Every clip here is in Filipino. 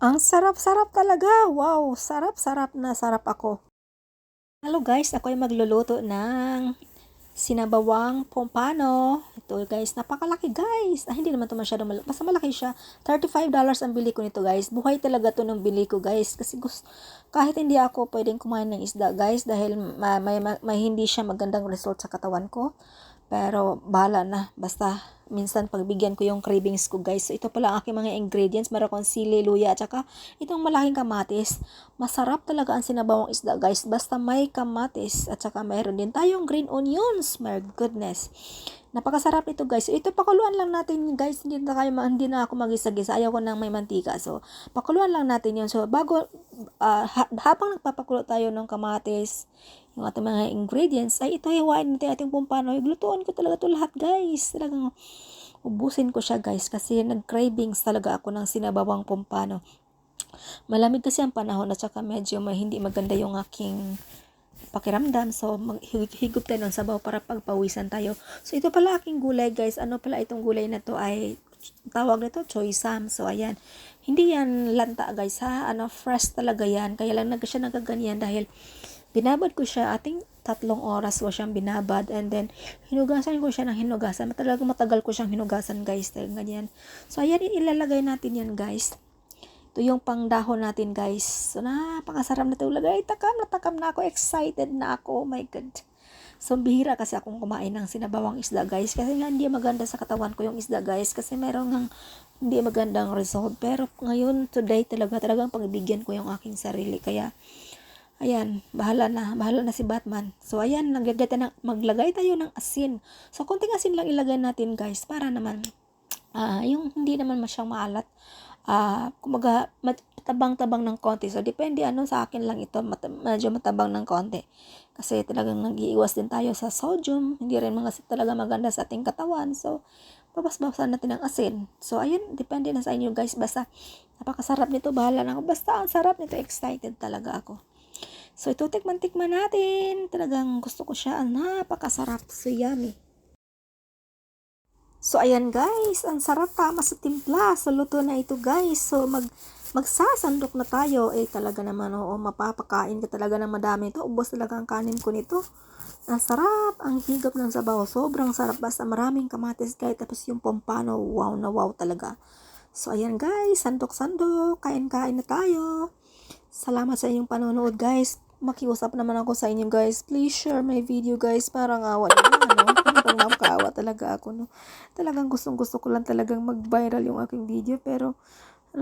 Ang sarap-sarap talaga. Wow, sarap-sarap na sarap ako. Hello guys, ako ay magluluto ng Sinabawang Pompano. Ito guys, napakalaki guys. Hindi naman ito masyadong malaki. Basta malaki siya. $35 ang bili ko nito guys. Buhay talaga to nung bili ko guys. Kasi kahit hindi ako pwedeng kumain ng isda guys. Dahil may hindi siya magandang result sa katawan ko. Pero bahala na. Basta minsan pagbigyan ko yung cravings ko guys. So ito pala ang aking mga ingredients. Meron akong sili, luya, at saka itong malaking kamatis. Masarap talaga ang sinabawang isda guys. Basta may kamatis. At saka mayroon din tayong green onions. My goodness. Napakasarap ito guys. Ito pakuluan lang natin guys. Hindi na ako magisa-gisa. Ayaw ko ng may mantika. So pakuluan lang natin yun. So bago habang nagpapakulo tayo ng kamatis, yung ating mga ingredients, ay ito hiwain natin ating pompano. Iglutuan ko talaga ito lahat guys. Talagang ubusin ko siya guys kasi nag-cravings talaga ako ng sinabawang pompano. Malamig kasi ang panahon at saka medyo hindi maganda yung aking pakiramdam. So higop tayo ng sabaw para pagpawisan tayo. So ito pala aking gulay guys. Ano pala itong gulay na to ay tawag nito choy sam. So ayan. Hindi yan lanta guys ha. Fresh talaga yan. Kaya lang siya nagaganyan dahil binabad ko siya, 3 oras ko siyang binabad, and then hinugasan ko siya ng hinugasan. Talagang matagal ko siyang hinugasan guys, ganyan. So ayan, ilalagay natin yan guys. Ito yung pangdahon natin guys. So napakasarap na ito ilagay. Takam na ako, excited na ako, oh my god. So bihira kasi akong kumain ng sinabawang isda guys, kasi nga hindi maganda sa katawan ko yung isda guys, kasi meron ng hindi magandang result. Pero ngayon, talagang pagbigyan ko yung aking sarili. Kaya ayan, bahala na si Batman. So ayan, maglagay tayo ng asin. So konting asin lang ilagay natin guys para naman yung hindi naman masyang maalat. Kumaga matabang-tabang ng konti. So depende sa akin lang ito, medyo matabang ng konti. Kasi talagang nag-iiwas din tayo sa sodium. Hindi rin talaga maganda sa ating katawan. So babas-bawasan natin ng asin. So ayan, depende na sa inyo guys. Basta napakasarap nito, bahala na ako. Basta ang sarap nito, excited talaga ako. So, ito tikman natin. Talagang gusto ko siya. Napakasarap. So, yummy. So, ayan guys. Ang sarap, tama sa timpla. So, luto na ito guys. So, magsasandok na tayo. Talaga naman, mapapakain ka talaga ng madami ito. Ubos talaga ang kanin ko nito. Ang sarap. Ang higop ng sabaw. Sobrang sarap. Basta maraming kamatis guys. Tapos yung pompano. Wow na wow talaga. So, ayan guys. Sandok-sandok. Kain-kain na tayo. Salamat sa inyong panonood guys. Makiusap naman ako sa inyo guys. Please share my video guys. Parang awa naman, Parang makakaawa talaga ako, Talagang gustong-gusto ko lang talagang mag-viral yung aking video. Pero,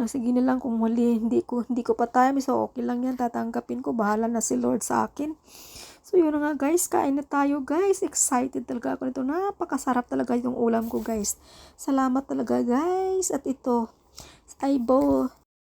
sige na lang kung hindi ko pa time. So, okay lang yan. Tatanggapin ko. Bahala na si Lord sa akin. So, yun na nga guys. Kain na tayo guys. Excited talaga ako nito. Napakasarap talaga yung ulam ko guys. Salamat talaga guys. At ito ay